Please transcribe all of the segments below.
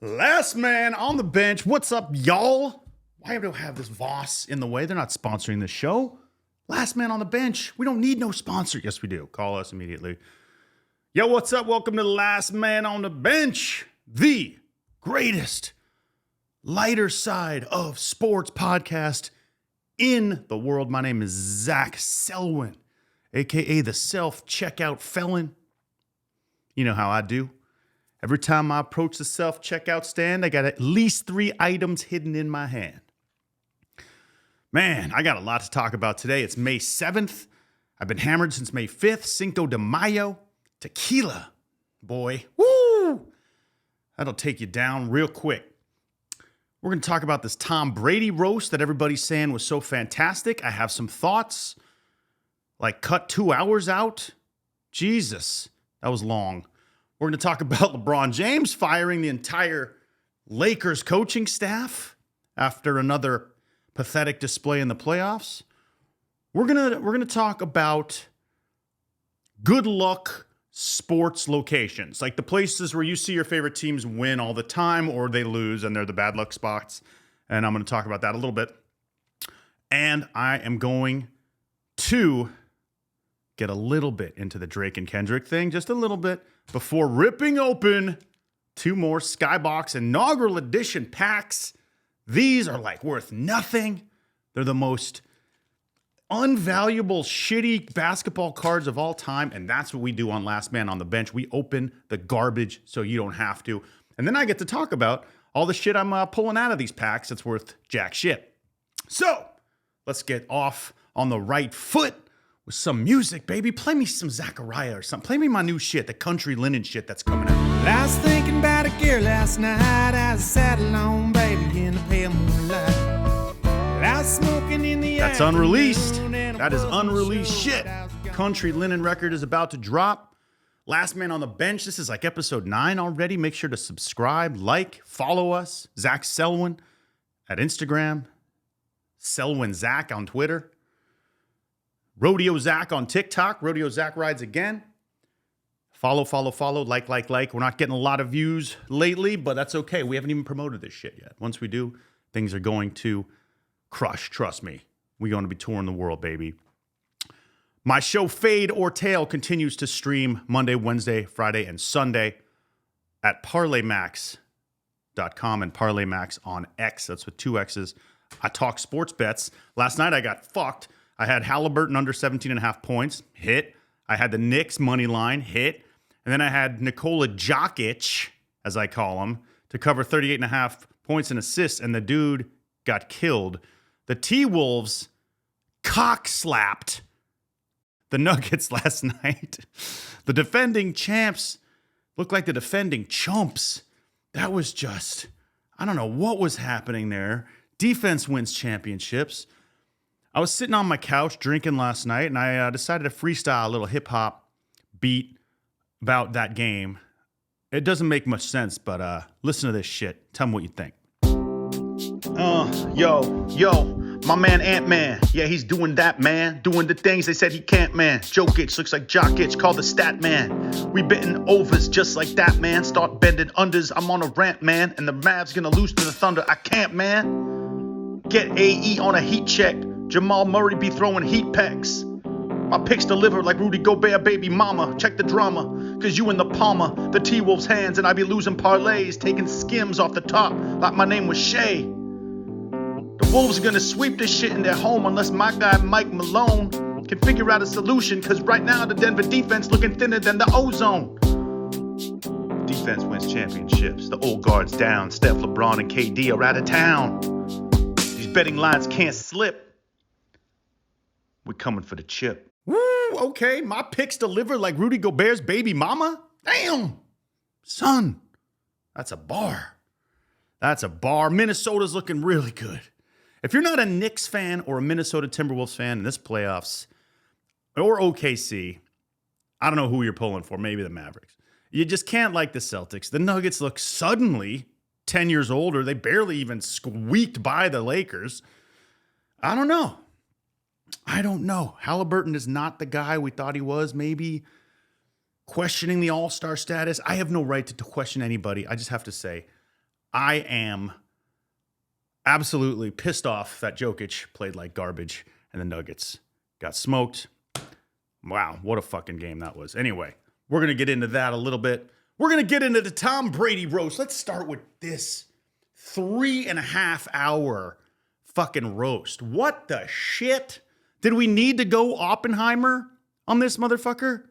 Last man on the bench. What's up, y'all? Why do I have this Voss in the way? They're not sponsoring this show. Last man on the bench. We don't need no sponsor. Yes, we do. Call us immediately. Yo, what's up? Welcome to Last Man on the Bench, the greatest lighter side of sports podcast in the world. My name is Zach Selwyn, a.k.a. the self-checkout felon. You know how I do. Every time I approach the self-checkout stand, I got at least 3 items hidden in my hand. Man, I got a lot to talk about today. It's May 7th. I've been hammered since May 5th. Cinco de Mayo. Tequila, boy. Woo! That'll take you down real quick. We're going to talk about this Tom Brady roast that everybody's saying was so fantastic. I have some thoughts. Like, cut 2 hours out? Jesus, that was long. We're going to talk about LeBron James firing the entire Lakers coaching staff after another pathetic display in the playoffs. We're going to talk about good luck sports locations, like the places where you see your favorite teams win all the time or they lose and they're the bad luck spots. And I'm going to talk about that a little bit. And I am going to get a little bit into the Drake and Kendrick thing, just a little bit, before ripping open 2 more Skybox inaugural edition packs. These are like worth nothing. They're the most unvaluable, shitty basketball cards of all time, and that's what we do on Last Man on the Bench. We open the garbage so you don't have to. And then I get to talk about all the shit I'm pulling out of these packs that's worth jack shit. So, let's get off on the right foot with some music, baby. Play me some Zachariah or something. Play me my new shit, the country linen shit that's coming out. I was thinking about a girl last night as I sat alone, baby, in the pale moonlight. I was smoking in the That's unreleased. That is unreleased shit. Country linen record is about to drop. Last Man on the Bench. This is like episode 9 already. Make sure to subscribe, like, follow us. Zach Selwyn at Instagram. Selwyn Zach on Twitter. Rodeo Zach on TikTok. Rodeo Zach rides again. Follow, like. We're not getting a lot of views lately, but that's okay. We haven't even promoted this shit yet. Once we do, things are going to crush. Trust me. We're going to be touring the world, baby. My show, Fade or Tail, continues to stream Monday, Wednesday, Friday, and Sunday at ParlayMax.com and ParlayMax on X. That's with 2 X's. I talk sports bets. Last night I got fucked. I had Halliburton under 17.5 points, hit. I had the Knicks money line, hit. And then I had Nikola Jokic, as I call him, to cover 38.5 points and assists, and the dude got killed. The T-Wolves cock-slapped the Nuggets last night. The defending champs looked like the defending chumps. That was just, I don't know what was happening there. Defense wins championships. I was sitting on my couch drinking last night, and I decided to freestyle a little hip-hop beat about that game. It doesn't make much sense, but listen to this shit. Tell me what you think. Yo, my man Ant-Man. Yeah, he's doing that, man. Doing the things they said he can't, man. Jokic looks like Jokic, called the stat man. We betting overs just like that, man. Start bending unders, I'm on a rant, man. And the Mavs gonna lose to the Thunder. I can't, man. Get AE on a heat check. Jamal Murray be throwing heat packs. My picks deliver like Rudy Gobert, baby mama. Check the drama, cause you in the palmer, the T-Wolves' hands, and I be losing parlays, taking skims off the top like my name was Shea. The Wolves are gonna sweep this shit in their home unless my guy Mike Malone can figure out a solution, cause right now the Denver defense looking thinner than the ozone. Defense wins championships. The old guard's down. Steph, LeBron, and KD are out of town. These betting lines can't slip. We're coming for the chip. Woo, okay. My picks deliver like Rudy Gobert's baby mama? Damn. Son, that's a bar. That's a bar. Minnesota's looking really good. If you're not a Knicks fan or a Minnesota Timberwolves fan in this playoffs, or OKC, I don't know who you're pulling for. Maybe the Mavericks. You just can't like the Celtics. The Nuggets look suddenly 10 years older. They barely even squeaked by the Lakers. I don't know. Halliburton is not the guy we thought he was, maybe. Questioning the all-star status. I have no right to question anybody. I just have to say, I am absolutely pissed off that Jokic played like garbage and the Nuggets got smoked. Wow, what a fucking game that was. Anyway, we're going to get into that a little bit. We're going to get into the Tom Brady roast. Let's start with this 3.5 hour fucking roast. What the shit? Did we need to go Oppenheimer on this motherfucker?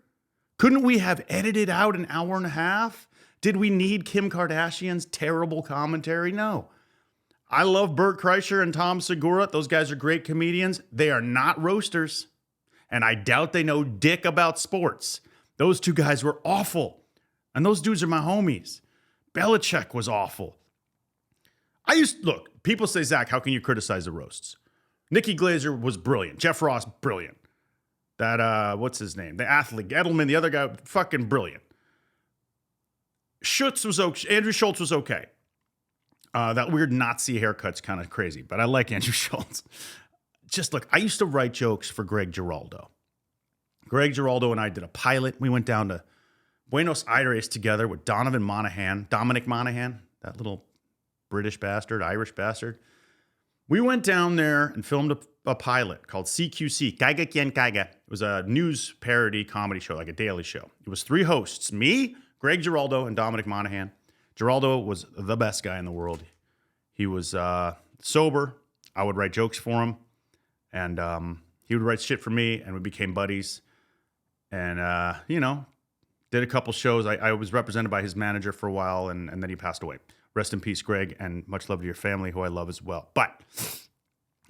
Couldn't we have edited out an hour and a half? Did we need Kim Kardashian's terrible commentary? No. I love Bert Kreischer and Tom Segura. Those guys are great comedians. They are not roasters. And I doubt they know dick about sports. Those two guys were awful. And those dudes are my homies. Belichick was awful. Look, people say, Zach, how can you criticize the roasts? Nikki Glaser was brilliant. Jeff Ross, brilliant. That, what's his name? The athlete, Edelman, the other guy, fucking brilliant. Schultz was okay. Andrew Schultz was okay. That weird Nazi haircut's kind of crazy, but I like Andrew Schultz. Just look, I used to write jokes for Greg Giraldo. Greg Giraldo and I did a pilot. We went down to Buenos Aires together with Dominic Monaghan, that little British bastard, Irish bastard. We went down there and filmed a pilot called CQC, Kaiga Kien Kaiga. It was a news parody comedy show, like a daily show. It was 3 hosts, me, Greg Giraldo, and Dominic Monaghan. Giraldo was the best guy in the world. He was sober. I would write jokes for him. And he would write shit for me, and we became buddies. And, did a couple shows. I was represented by his manager for a while, and then he passed away. Rest in peace, Greg, and much love to your family, who I love as well. But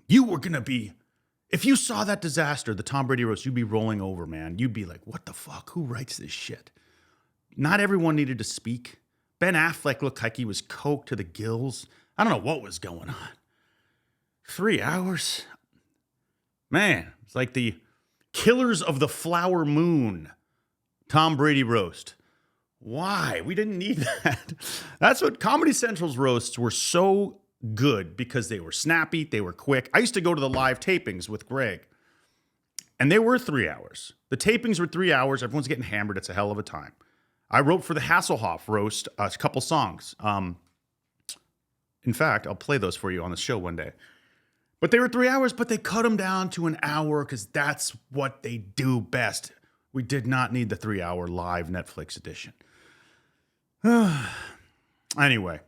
you were going to be, if you saw that disaster, the Tom Brady roast, you'd be rolling over, man. You'd be like, what the fuck? Who writes this shit? Not everyone needed to speak. Ben Affleck looked like he was coked to the gills. I don't know what was going on. 3 hours? Man, it's like the Killers of the Flower Moon Tom Brady roast. Why? We didn't need that. That's what Comedy Central's roasts were so good, because they were snappy, they were quick. I used to go to the live tapings with Greg, and they were 3 hours. The tapings were 3 hours. Everyone's getting hammered. It's a hell of a time. I wrote for the Hasselhoff roast a couple songs. In fact, I'll play those for you on the show one day. But they were 3 hours, but they cut them down to an hour because that's what they do best. We did not need the 3 hour live Netflix edition. Anyway,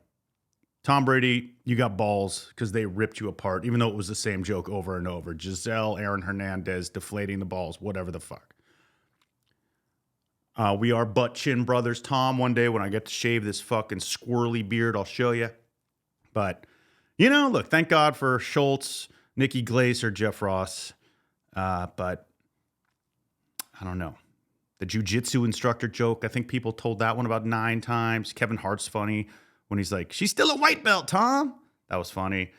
Tom Brady, you got balls because they ripped you apart, even though it was the same joke over and over. Giselle, Aaron Hernandez, deflating the balls, whatever the fuck. We are butt chin brothers, Tom. One day when I get to shave this fucking squirrely beard, I'll show you. But, look, thank God for Schultz, Nikki Glaser, Jeff Ross. But I don't know. The jiu-jitsu instructor joke, I think people told that one about 9 times. Kevin Hart's funny when he's like, she's still a white belt, Tom. That was funny.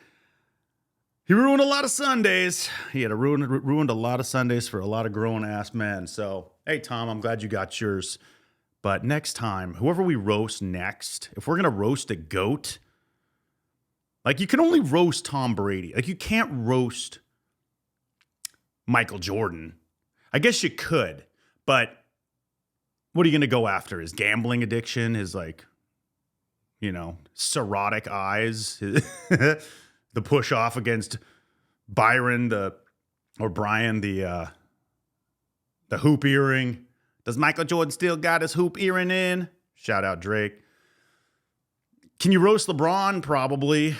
He ruined a lot of Sundays. He had ruined a lot of Sundays for a lot of grown-ass men. So, hey, Tom, I'm glad you got yours. But next time, whoever we roast next, if we're going to roast a GOAT, like, you can only roast Tom Brady. Like, you can't roast Michael Jordan. I guess you could, but what are you going to go after? His gambling addiction, his, cirrhotic eyes, the push off against Brian, the hoop earring. Does Michael Jordan still got his hoop earring in? Shout out Drake. Can you roast LeBron? Probably.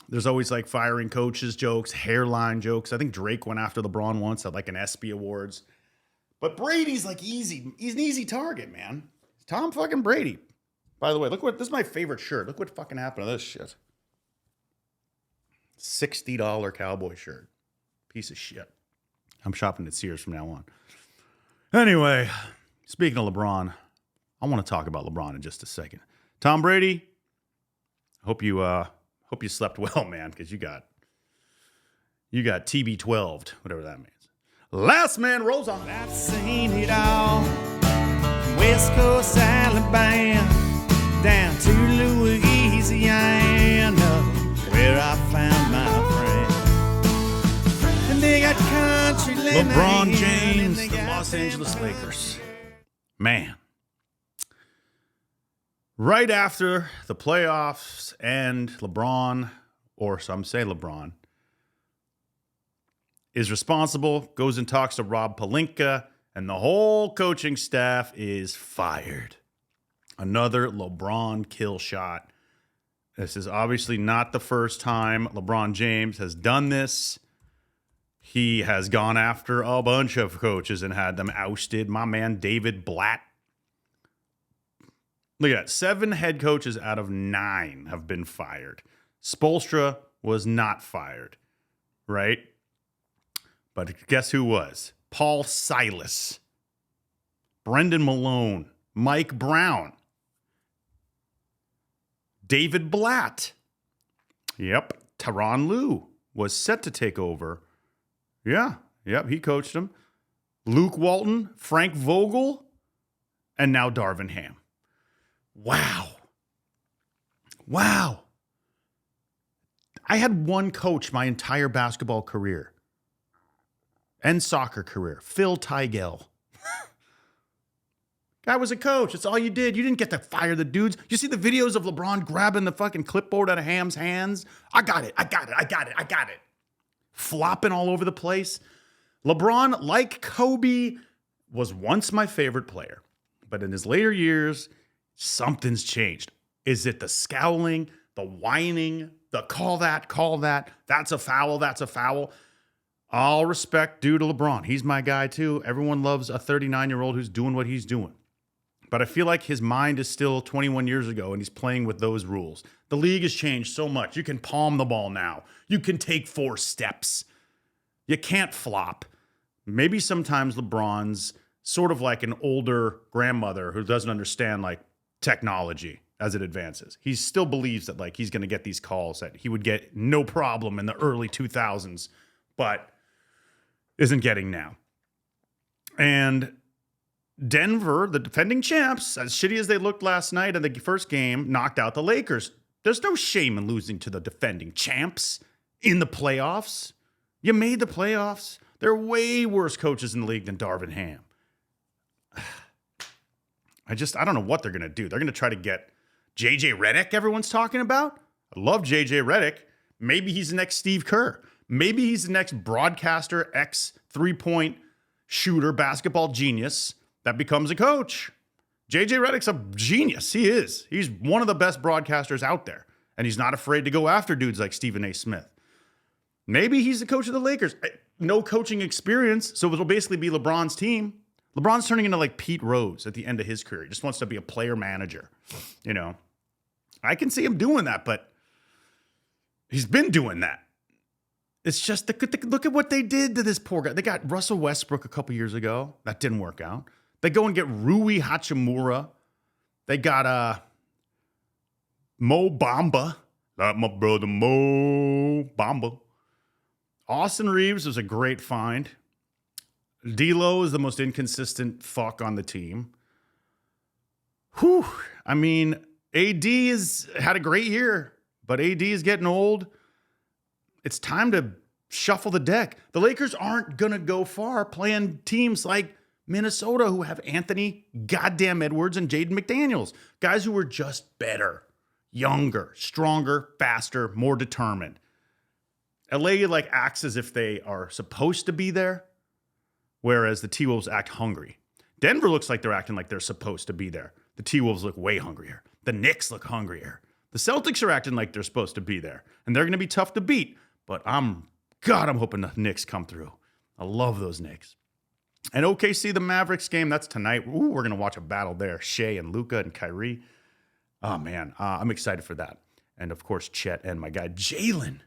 There's always firing coaches jokes, hairline jokes. I think Drake went after LeBron once at an ESPY Awards. But Brady's easy. He's an easy target, man. Tom fucking Brady. By the way, this is my favorite shirt. Look what fucking happened to this shit. $60 cowboy shirt. Piece of shit. I'm shopping at Sears from now on. Anyway, speaking of LeBron, I want to talk about LeBron in just a second. Tom Brady, hope you slept well, man, because you got TB12'd, whatever that means. Last man rolls on. I've seen it all. West Coast Alabama down to Louisiana, where I found my friend. And they got country LeBron James, the Los Angeles Lakers. Man. Right after the playoffs and LeBron, or some say LeBron, is responsible, goes and talks to Rob Pelinka, and the whole coaching staff is fired. Another LeBron kill shot. This is obviously not the first time LeBron James has done this. He has gone after a bunch of coaches and had them ousted. My man David Blatt. Look at that. 7 head coaches out of 9 have been fired. Spoelstra was not fired, right? But guess who was? Paul Silas, Brendan Malone, Mike Brown, David Blatt. Yep, Tyronn Lue was set to take over. Yep, he coached him. Luke Walton, Frank Vogel, and now Darvin Ham. Wow. I had one coach my entire basketball career and soccer career, Phil Tigell. Guy was a coach. That's all you did. You didn't get to fire the dudes. You see the videos of LeBron grabbing the fucking clipboard out of Ham's hands? I got it. Flopping all over the place. LeBron, like Kobe, was once my favorite player. But in his later years, something's changed. Is it the scowling, the whining, the call that, that's a foul? All respect due to LeBron. He's my guy too. Everyone loves a 39-year-old who's doing what he's doing. But I feel like his mind is still 21 years ago and he's playing with those rules. The league has changed so much. You can palm the ball now. You can take 4 steps. You can't flop. Maybe sometimes LeBron's sort of like an older grandmother who doesn't understand like technology as it advances. He still believes that like he's going to get these calls that he would get no problem in the early 2000s, but isn't getting now. And Denver, the defending champs, as shitty as they looked last night in the first game, knocked out the Lakers. There's no shame in losing to the defending champs in the playoffs. You made the playoffs. There are way worse coaches in the league than Darvin Ham. I don't know what they're going to do. They're going to try to get JJ Redick, everyone's talking about. I love JJ Redick. Maybe he's the next Steve Kerr. Maybe he's the next broadcaster, ex-3-point shooter, basketball genius that becomes a coach. JJ Redick's a genius. He is. He's one of the best broadcasters out there. And he's not afraid to go after dudes like Stephen A. Smith. Maybe he's the coach of the Lakers. No coaching experience, so it'll basically be LeBron's team. LeBron's turning into like Pete Rose at the end of his career. He just wants to be a player manager. You know, I can see him doing that, but he's been doing that. It's just, look at what they did to this poor guy. They got Russell Westbrook a couple years ago. That didn't work out. They go and get Rui Hachimura. They got Mo Bamba. Like my brother Mo Bamba. Austin Reeves was a great find. D'Lo is the most inconsistent fuck on the team. Whew. I mean, AD has had a great year, but AD is getting old. It's time to shuffle the deck. The Lakers aren't going to go far playing teams like Minnesota who have Anthony goddamn Edwards and Jaden McDaniels. Guys who are just better, younger, stronger, faster, more determined. LA like acts as if they are supposed to be there, whereas the T-Wolves act hungry. Denver looks like they're acting like they're supposed to be there. The T-Wolves look way hungrier. The Knicks look hungrier. The Celtics are acting like they're supposed to be there, and they're going to be tough to beat. But I'm hoping the Knicks come through. I love those Knicks. And OKC, the Mavericks game, that's tonight. Ooh, we're going to watch a battle there. Shea and Luka and Kyrie. Oh, man, I'm excited for that. And, of course, Chet and my guy, Jalen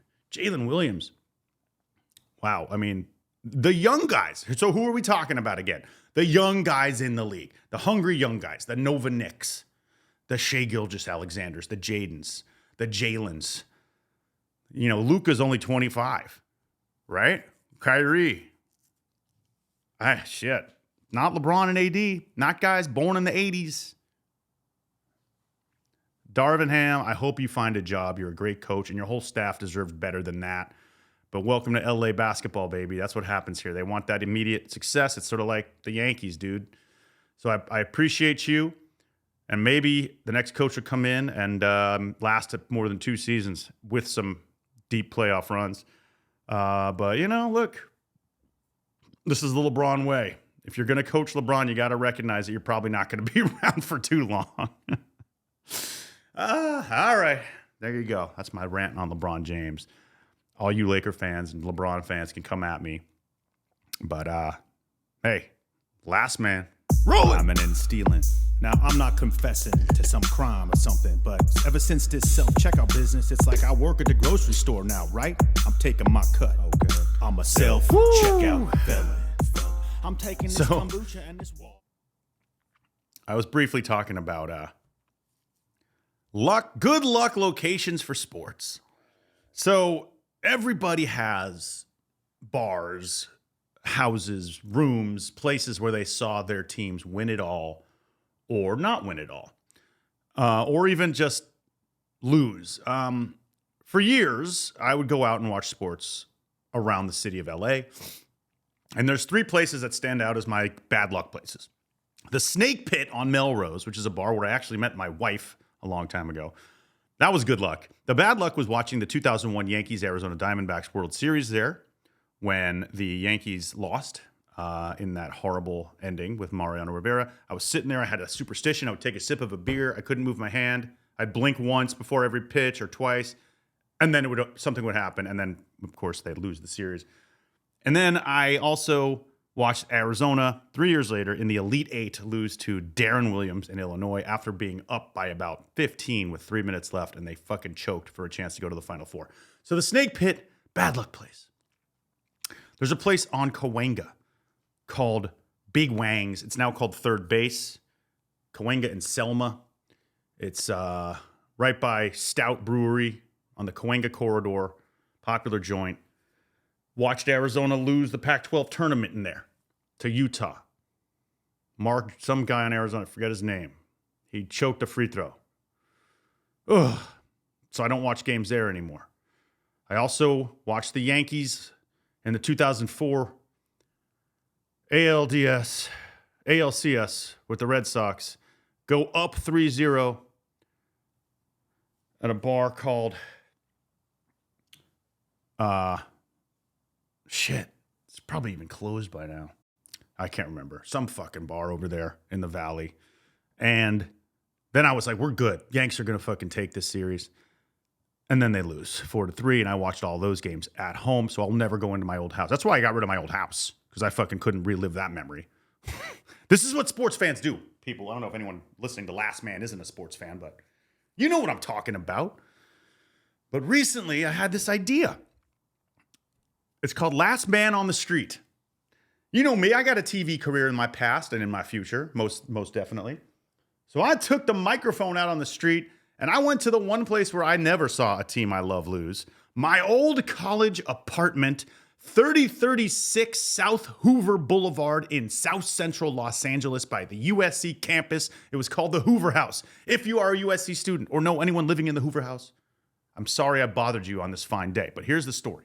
Williams. Wow, I mean, the young guys. So who are we talking about again? The young guys in the league. The hungry young guys. The Nova Knicks. The Shea Gilgeous-Alexanders. The Jadens. The Jalens. You know, Luka's only 25, right? Kyrie. Shit. Not LeBron and AD. Not guys born in the 80s. Darvin Ham, I hope you find a job. You're a great coach, and your whole staff deserves better than that. But welcome to LA basketball, baby. That's what happens here. They want that immediate success. It's sort of like the Yankees, dude. So I appreciate you. And maybe the next coach will come in and last more than 2 seasons with some deep playoff runs. But, look, this is the LeBron way. If you're going to coach LeBron, you got to recognize that you're probably not going to be around for too long. All right. There you go. That's my rant on LeBron James. All you Laker fans and LeBron fans can come at me. But, hey, last man. Rolling and stealing. Now, I'm not confessing to some crime or something, but ever since this self-checkout business, it's like I work at the grocery store now, right? I'm taking my cut. Okay. I'm a self-checkout felon. I'm taking this kombucha and this wall. I was briefly talking about good luck locations for sports. So everybody has bars, houses, rooms, places where they saw their teams win it all or not win it all, or even just lose. For years, I would go out and watch sports around the city of LA. And there's 3 places that stand out as my bad luck places. The Snake Pit on Melrose, which is a bar where I actually met my wife a long time ago. That was good luck. The bad luck was watching the 2001 Yankees-Arizona Diamondbacks World Series there when the Yankees lost in that horrible ending with Mariano Rivera. I was sitting there. I had a superstition. I would take a sip of a beer. I couldn't move my hand. I'd blink once before every pitch or twice, and then something would happen. And then, of course, they'd lose the series. And then I also watched Arizona 3 years later in the Elite Eight lose to Darren Williams in Illinois after being up by about 15 with 3 minutes left, and they fucking choked for a chance to go to the Final Four. So the Snake Pit, bad luck place. There's a place on Cahuenga called Big Wang's. It's now called Third Base. Cahuenga and Selma. It's right by Stout Brewery on the Cahuenga corridor. Popular joint. Watched Arizona lose the Pac-12 tournament in there to Utah. Some guy in Arizona, I forget his name. He choked a free throw. Ugh. So I don't watch games there anymore. I also watched the Yankees in the 2004 ALCS with the Red Sox go up 3-0 at a bar called it's probably even closed by now. I can't remember. Some fucking bar over there in the valley. And then I was like, we're good. Yanks are going to fucking take this series. And then they lose 4-3. And I watched all those games at home. So I'll never go into my old house. That's why I got rid of my old house. Because I fucking couldn't relive that memory. This is what sports fans do, people. I don't know if anyone listening to Last Man isn't a sports fan, but you know what I'm talking about. But recently I had this idea. It's called Last Man on the Street. You know me, I got a TV career in my past and in my future, most definitely. So I took the microphone out on the street and I went to the one place where I never saw a team I love lose. My old college apartment, 3036 South Hoover Boulevard in South Central Los Angeles by the USC campus. It was called the Hoover House. If you are a USC student or know anyone living in the Hoover House, I'm sorry I bothered you on this fine day, but here's the story.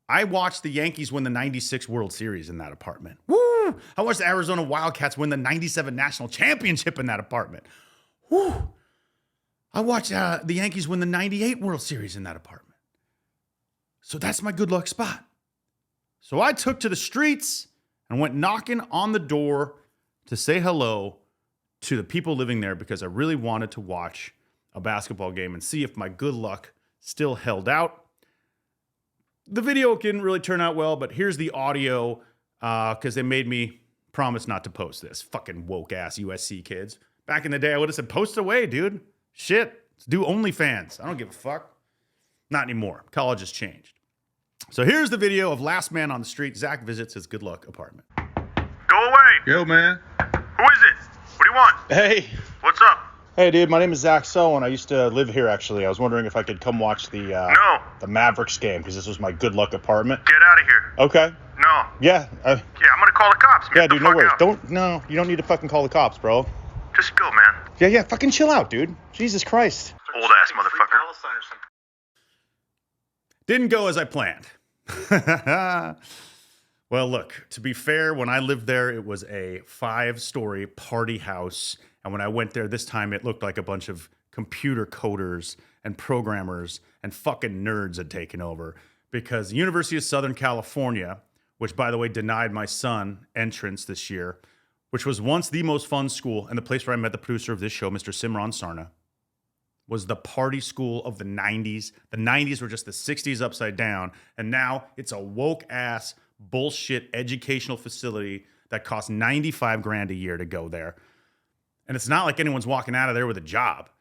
I watched the Yankees win the 96 World Series in that apartment. Woo! I watched the Arizona Wildcats win the 97 National Championship in that apartment. Woo! I watched the Yankees win the 98 World Series in that apartment. So that's my good luck spot. So I took to the streets and went knocking on the door to say hello to the people living there because I really wanted to watch a basketball game and see if my good luck still held out. The video didn't really turn out well, but here's the audio because they made me promise not to post this. Fucking woke-ass USC kids. Back in the day, I would have said, post away, dude. Shit. Let's do OnlyFans. I don't give a fuck. Not anymore. College has changed. So here's the video of Last Man on the Street. Zach visits his good luck apartment. Go away. Yo, man. Who is it? What do you want? Hey. What's up? Hey, dude. My name is Zach Selwyn. I used to live here, actually. I was wondering if I could come watch the Mavericks game because this was my good luck apartment. Get out of here. Okay. No. Yeah. I'm gonna call the cops. Yeah, dude. No worries. You don't need to fucking call the cops, bro. Just go, man. Yeah. Fucking chill out, dude. Jesus Christ. Old ass motherfucker. Didn't go as I planned. Well, look, to be fair, when I lived there, it was a 5-story party house. And when I went there this time, it looked like a bunch of computer coders and programmers and fucking nerds had taken over. Because the University of Southern California, which, by the way, denied my son entrance this year, which was once the most fun school and the place where I met the producer of this show, Mr. Simran Sarna, was the party school of the 90s. The 90s were just the 60s upside down. And now it's a woke-ass bullshit educational facility that costs $95,000 a year to go there. And it's not like anyone's walking out of there with a job,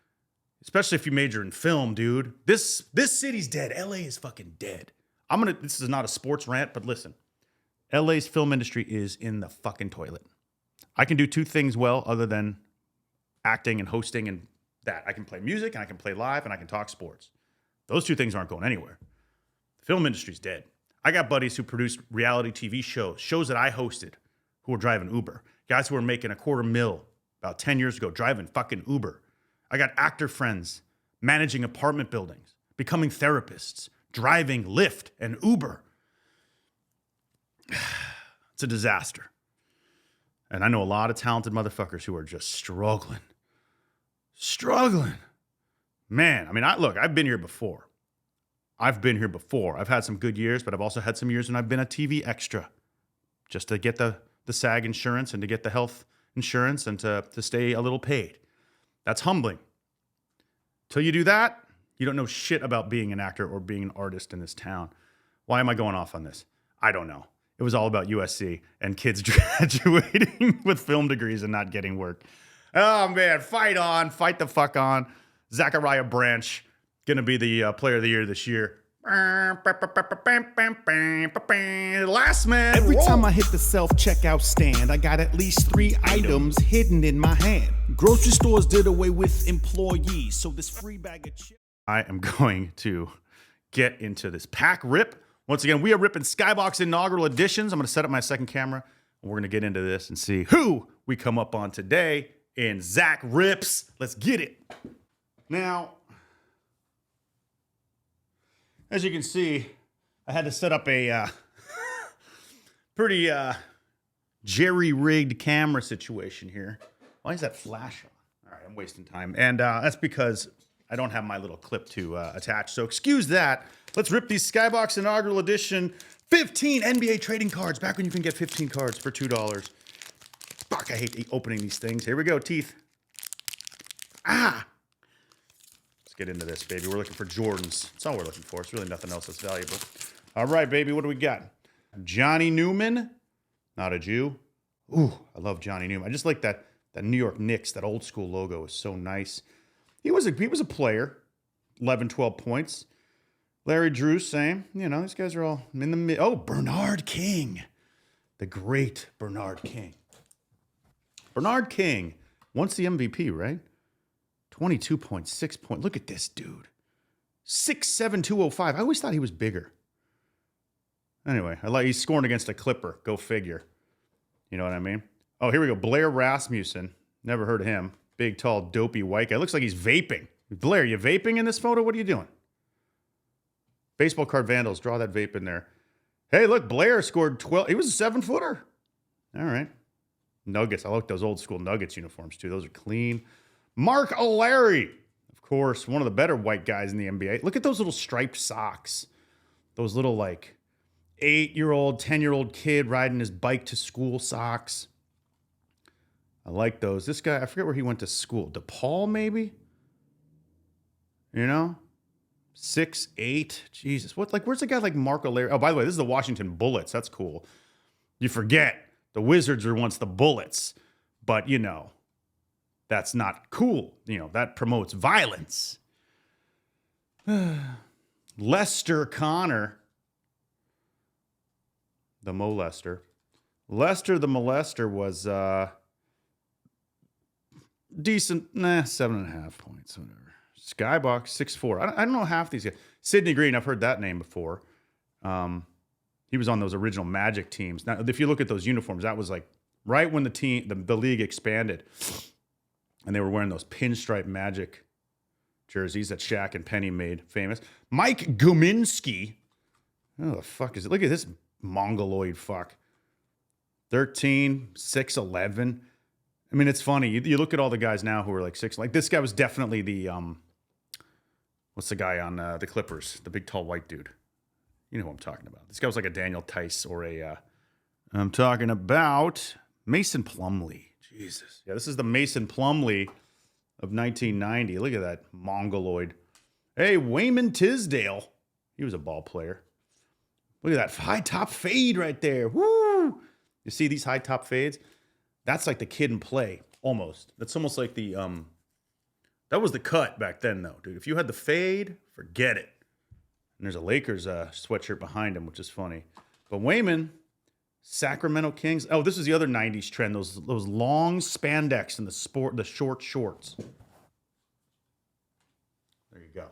especially if you major in film, dude. This city's dead. LA is fucking dead. This is not a sports rant, but listen. LA's film industry is in the fucking toilet. I can do 2 things well other than acting and hosting and that. I can play music and I can play live and I can talk sports. Those 2 things aren't going anywhere. The film industry's dead. I got buddies who produced reality TV shows that I hosted, who were driving Uber. Guys who were making $250,000 about 10 years ago driving fucking Uber. I got actor friends managing apartment buildings, becoming therapists, driving Lyft and Uber. It's a disaster. And I know a lot of talented motherfuckers who are just struggling. Man, I mean, I've been here before. I've had some good years, but I've also had some years when I've been a TV extra just to get the SAG insurance and to get the health insurance and to stay a little paid. That's humbling. Till you do that, you don't know shit about being an actor or being an artist in this town. Why am I going off on this? I don't know. It was all about USC and kids graduating with film degrees and not getting work. Oh, man, fight the fuck on. Zachariah Branch, going to be the player of the year this year. Last man. Every roll. time I hit the self-checkout stand, I got at least 3 items hidden in my hand. Grocery stores did away with employees, so this free bag of chips. I am going to get into this pack rip. Once again, we are ripping Skybox inaugural editions. I'm going to set up my second camera, and we're going to get into this and see who we come up on today in Zach Rips. Let's get it. Now, as you can see, I had to set up a pretty jerry-rigged camera situation here. Why is that flash on? All right, I'm wasting time. And that's because I don't have my little clip to attach. So excuse that. Let's rip these Skybox inaugural edition 15 NBA trading cards. Back when you can get 15 cards for $2. Fuck, I hate opening these things. Here we go, teeth. Let's get into this, baby. We're looking for Jordans. That's all we're looking for. It's really nothing else that's valuable. All right, baby, what do we got? Johnny Newman. Not a Jew. Ooh, I love Johnny Newman. I just like that New York Knicks, that old school logo is so nice. He was a player. 11, 12 points. Larry Drew, same. You know, these guys are all in the mid. Oh, Bernard King. The great Bernard King. Bernard King. Once the MVP, right? 22.6 points. Look at this dude. 6'7", 205. I always thought he was bigger. Anyway, he's scoring against a Clipper. Go figure. You know what I mean? Oh, here we go. Blair Rasmussen. Never heard of him. Big, tall, dopey white guy. Looks like he's vaping. Blair, you vaping in this photo? What are you doing? Baseball card vandals. Draw that vape in there. Hey, look, Blair scored 12. He was a 7-footer. All right. Nuggets. I like those old school Nuggets uniforms, too. Those are clean. Mark O'Leary. Of course, one of the better white guys in the NBA. Look at those little striped socks. Those little, 8-year-old, 10-year-old kid riding his bike to school socks. I like those. This guy, I forget where he went to school. DePaul, maybe? You know? 6'8". Jesus. Where's a guy like Mark O'Leary? Oh, by the way, this is the Washington Bullets. That's cool. You forget. The Wizards were once the Bullets. But, that's not cool. That promotes violence. Lester Connor. The molester. Lester the molester was decent. 7.5 points, whatever. Skybox, 6'4". I don't know half these guys. Sidney Green, I've heard that name before. He was on those original Magic teams. Now, if you look at those uniforms, that was right when the league expanded. And they were wearing those pinstripe Magic jerseys that Shaq and Penny made famous. Mike Guminski. Oh, the fuck is it? Look at this mongoloid fuck. 13, 6'11". I mean, it's funny. You look at all the guys now who are like 6. Like this guy was definitely the what's the guy on the Clippers? The big tall white dude. You know who I'm talking about. This guy was like a Daniel Tice or a. I'm talking about Mason Plumlee. Jesus. Yeah, this is the Mason Plumlee of 1990. Look at that mongoloid. Hey, Wayman Tisdale. He was a ball player. Look at that high top fade right there. Woo! You see these high top fades? That's like the kid in play, almost. That's almost like the that was the cut back then, though, dude. If you had the fade, forget it. And there's a Lakers sweatshirt behind him, which is funny. But Wayman, Sacramento Kings. Oh, this is the other 90s trend, those long spandex and the short shorts. There you go.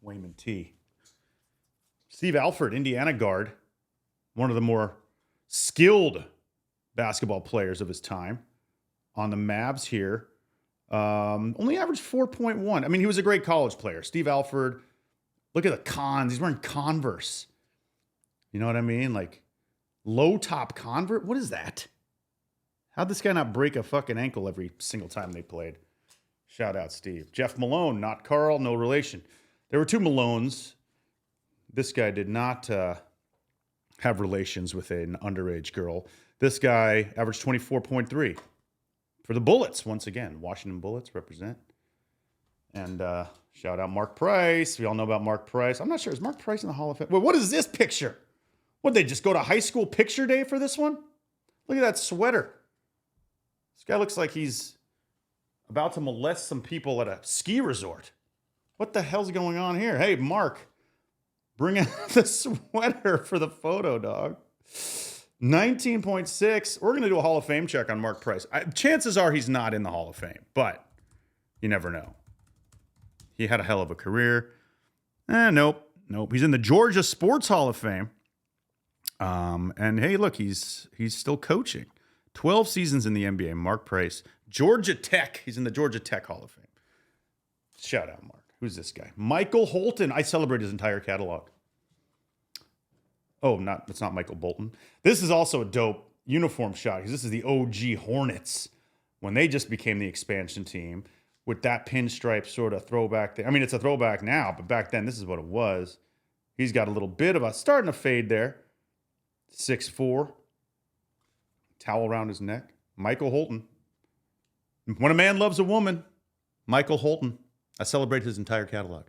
Wayman T. Steve Alford, Indiana guard. One of the more skilled basketball players of his time. On the Mavs here. Only averaged 4.1. I mean, he was a great college player. Steve Alford. Look at the cons. He's wearing Converse. You know what I mean? Like, low top Converse. What is that? How'd this guy not break a fucking ankle every single time they played? Shout out, Steve. Jeff Malone, not Carl, no relation. There were 2 Malones. This guy did not have relations with an underage girl. This guy averaged 24.3 for the Bullets. Once again, Washington Bullets represent. And shout out Mark Price. We all know about Mark Price. I'm not sure. Is Mark Price in the Hall of Fame? Wait, what is this picture? What, they just go to high school picture day for this one? Look at that sweater. This guy looks like he's about to molest some people at a ski resort. What the hell's going on here? Hey, Mark, bring out the sweater for the photo, dog. 19.6. We're going to do a Hall of Fame check on Mark Price. Chances are he's not in the Hall of Fame, but you never know. He had a hell of a career. Nope. He's in the Georgia Sports Hall of Fame. And hey, look, he's still coaching. 12 seasons in the NBA. Mark Price, Georgia Tech. He's in the Georgia Tech Hall of Fame. Shout out, Mark. Who's this guy? Michael Holton. I celebrate his entire catalog. Oh, it's not Michael Bolton. This is also a dope uniform shot because this is the OG Hornets when they just became the expansion team with that pinstripe sort of throwback thing. I mean, it's a throwback now, but back then this is what it was. He's got a little bit of a starting to fade there. 6'4", towel around his neck. Michael Holton. When a man loves a woman, Michael Holton. I celebrate his entire catalog.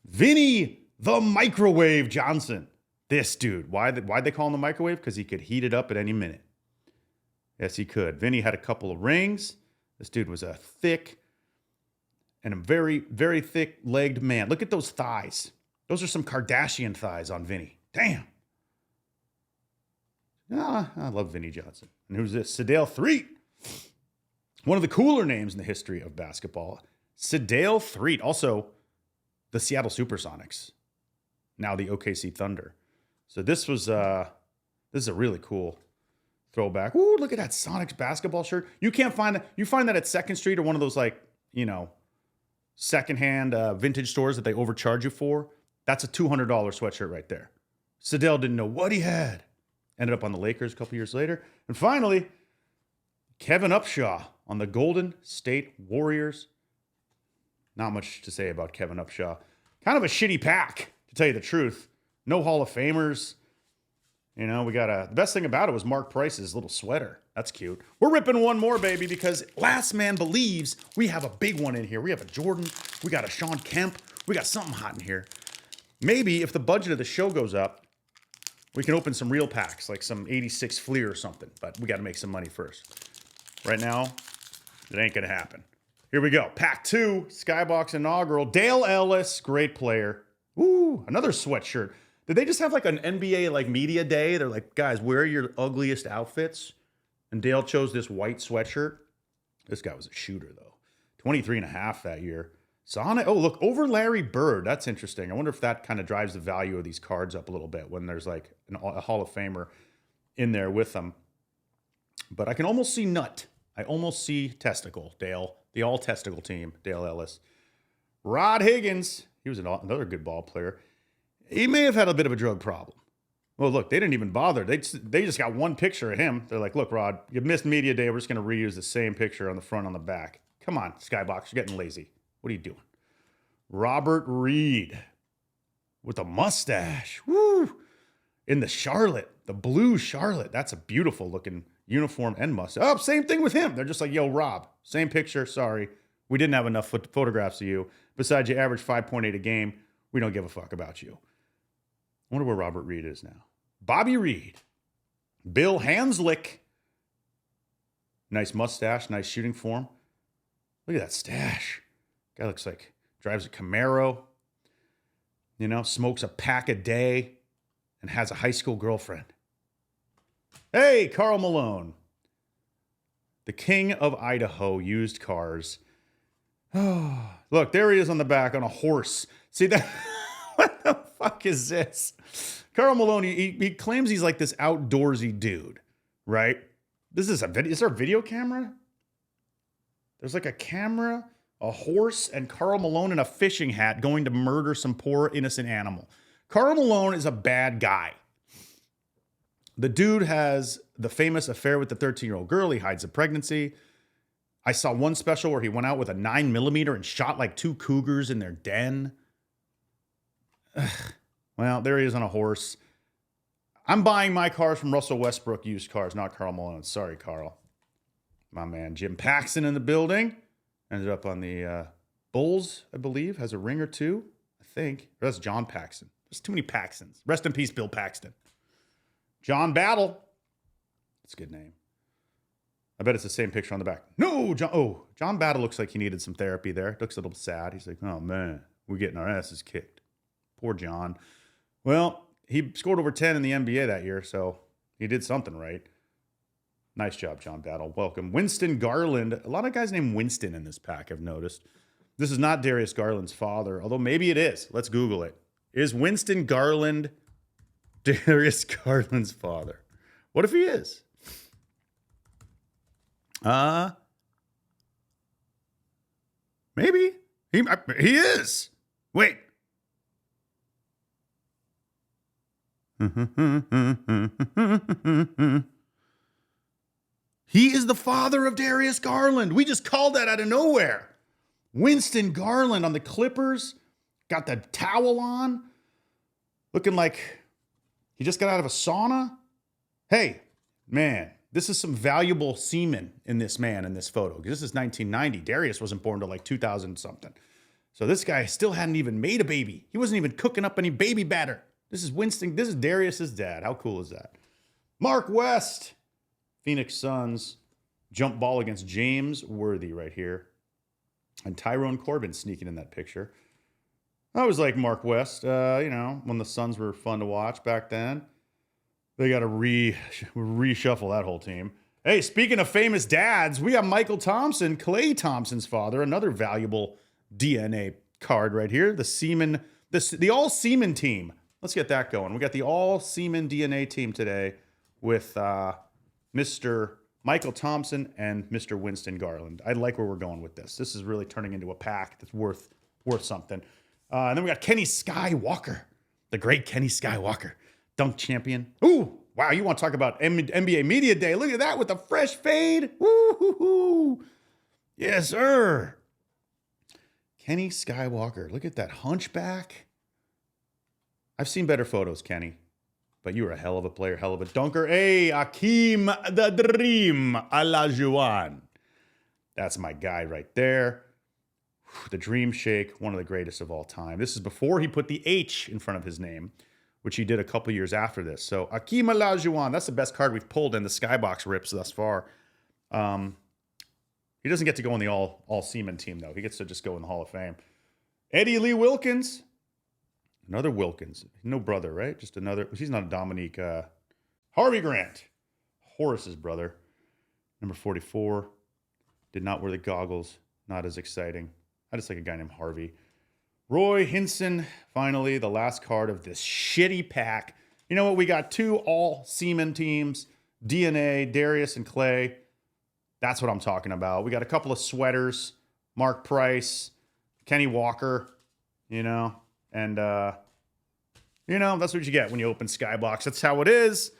Vinny the Microwave Johnson. This dude. Why'd they call him the microwave? Because he could heat it up at any minute. Yes, he could. Vinny had a couple of rings. This dude was a thick and a very, very thick-legged man. Look at those thighs. Those are some Kardashian thighs on Vinny. Damn. I love Vinny Johnson. And who's this? Sedale Threatt. One of the cooler names in the history of basketball. Sedale Threatt. Also, the Seattle Supersonics. Now the OKC Thunder. So this is a really cool throwback. Ooh, look at that Sonics basketball shirt. You can't find that. You find that at 2nd Street or one of those, like, secondhand vintage stores that they overcharge you for. That's a $200 sweatshirt right there. Sedale didn't know what he had. Ended up on the Lakers a couple years later. And finally, Kevin Upshaw on the Golden State Warriors. Not much to say about Kevin Upshaw. Kind of a shitty pack, to tell you the truth. No Hall of Famers. We got the best thing about it was Mark Price's little sweater. That's cute. We're ripping one more, baby, because Last Man Believes we have a big one in here. We have a Jordan. We got a Sean Kemp. We got something hot in here. Maybe if the budget of the show goes up, we can open some real packs, like some 86 Fleer or something. But we got to make some money first. Right now, it ain't going to happen. Here we go. Pack 2, Skybox inaugural. Dale Ellis, great player. Ooh, another sweatshirt. Did they just have like an NBA like media day? They're like, guys, wear your ugliest outfits. And Dale chose this white sweatshirt. This guy was a shooter, though. 23.5 that year. Sonic. Oh, look, over Larry Bird. That's interesting. I wonder if that kind of drives the value of these cards up a little bit when there's like a Hall of Famer in there with them. But I can almost see nut. I almost see testicle, Dale. The all-testicle team, Dale Ellis. Rod Higgins. He was another good ball player. He may have had a bit of a drug problem. Well, look, they didn't even bother. They just got one picture of him. They're like, look, Rod, you missed media day. We're just going to reuse the same picture on the front, on the back. Come on, Skybox, you're getting lazy. What are you doing? Robert Reed with a mustache. Woo! In the Charlotte, the blue Charlotte. That's a beautiful looking uniform and mustache. Oh, same thing with him. They're just like, yo, Rob, same picture. Sorry. We didn't have enough photographs of you. Besides, you average 5.8 a game. We don't give a fuck about you. I wonder where Robert Reed is now. Bobby Reed. Bill Hanslick. Nice mustache, nice shooting form. Look at that stash. Guy looks like drives a Camaro, smokes a pack a day, and has a high school girlfriend. Hey, Karl Malone. The king of Idaho used cars. Oh, look, there he is on the back on a horse. See that? What the fuck is this? Karl Malone, he claims he's like this outdoorsy dude, right? This is a video. Is there a video camera? There's like a camera, a horse, and Karl Malone in a fishing hat going to murder some poor innocent animal. Karl Malone is a bad guy. The dude has the famous affair with the 13-year-old girl. He hides a pregnancy. I saw one special where he went out with a 9mm and shot like 2 cougars in their den. Ugh. Well, there he is on a horse. I'm buying my cars from Russell Westbrook used cars, not Karl Malone. Sorry, Karl. My man Jim Paxson in the building. Ended up on the Bulls, I believe. Has a ring or two, I think. Or that's John Paxson. There's too many Paxsons. Rest in peace, Bill Paxton. John Battle. That's a good name. I bet it's the same picture on the back. No, John Battle looks like he needed some therapy there. Looks a little sad. He's like, oh, man, we're getting our asses kicked. Poor John. Well, he scored over 10 in the NBA that year, so he did something right. Nice job, John Battle. Welcome. Winston Garland. A lot of guys named Winston in this pack, I've noticed. This is not Darius Garland's father, although maybe it is. Let's Google it. Is Winston Garland Darius Garland's father? What if he is? Maybe. He is. Wait. He is the father of Darius Garland. We just called that out of nowhere. Winston Garland on the Clippers. Got the towel on. Looking like he just got out of a sauna. Hey, man, this is some valuable semen in this man in this photo. This is 1990. Darius wasn't born till like 2000 something. So this guy still hadn't even made a baby. He wasn't even cooking up any baby batter. This is Winston. This is Darius's dad. How cool is that? Mark West. Phoenix Suns. Jump ball against James Worthy right here. And Tyrone Corbin sneaking in that picture. I was like Mark West, when the Suns were fun to watch back then. They got to reshuffle that whole team. Hey, speaking of famous dads, we have Michael Thompson, Klay Thompson's father, another valuable DNA card right here. The Seaman, the all Seaman team. Let's get that going. We got the all Seaman DNA team today with Mr. Michael Thompson and Mr. Winston Garland. I like where we're going with this. This is really turning into a pack that's worth something. And then we got Kenny Skywalker, the great Kenny Skywalker, dunk champion. Ooh, wow, you want to talk about NBA Media Day. Look at that with the fresh fade. Woo-hoo-hoo. Yes, sir. Kenny Skywalker, look at that hunchback. I've seen better photos, Kenny, but you were a hell of a player, hell of a dunker. Hey, Akeem the Dream Olajuwon. That's my guy right there. The Dream Shake, one of the greatest of all time. This is before he put the H in front of his name, which he did a couple years after this. So Akeem Olajuwon, that's the best card we've pulled in the Skybox rips thus far. He doesn't get to go in the all Seaman team, though. He gets to just go in the Hall of Fame. Eddie Lee Wilkins. Another Wilkins. No brother, right? Just another. He's not a Dominique. Harvey Grant. Horace's brother. Number 44. Did not wear the goggles. Not as exciting. I just like a guy named Harvey. Roy Hinson, finally, the last card of this shitty pack. You know what? We got 2 all Seaman teams. DNA, Darius, and Klay. That's what I'm talking about. We got a couple of sweaters. Mark Price, Kenny Walker, and You know, that's what you get when you open Skybox. That's how it is.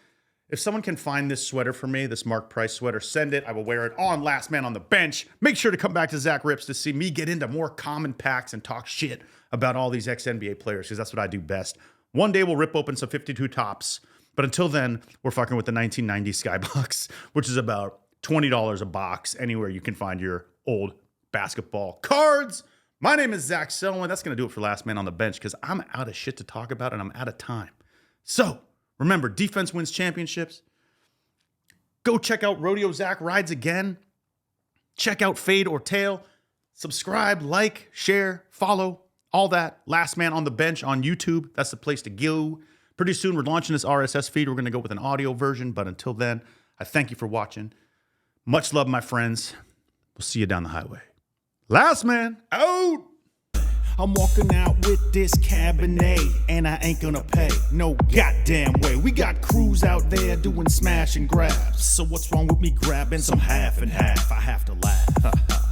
If someone can find this sweater for me, this Mark Price sweater, send it. I will wear it on Last Man on the Bench. Make sure to come back to Zach Rips to see me get into more common packs and talk shit about all these ex-NBA players, because that's what I do best. One day we'll rip open some 52 tops. But until then, we're fucking with the 1990 Skybox, which is about $20 a box anywhere you can find your old basketball cards. My name is Zach Selwyn. That's going to do it for Last Man on the Bench because I'm out of shit to talk about and I'm out of time. So, remember, defense wins championships. Go check out Rodeo Zach Rides Again. Check out Fade or Tail. Subscribe, like, share, follow, all that. Last Man on the Bench on YouTube. That's the place to go. Pretty soon, we're launching this RSS feed. We're going to go with an audio version. But until then, I thank you for watching. Much love, my friends. We'll see you down the highway. Last Man out. I'm walking out with this Cabernet, and I ain't gonna pay no goddamn way. We got crews out there doing smash and grabs. So what's wrong with me grabbing some half and half? I have to laugh.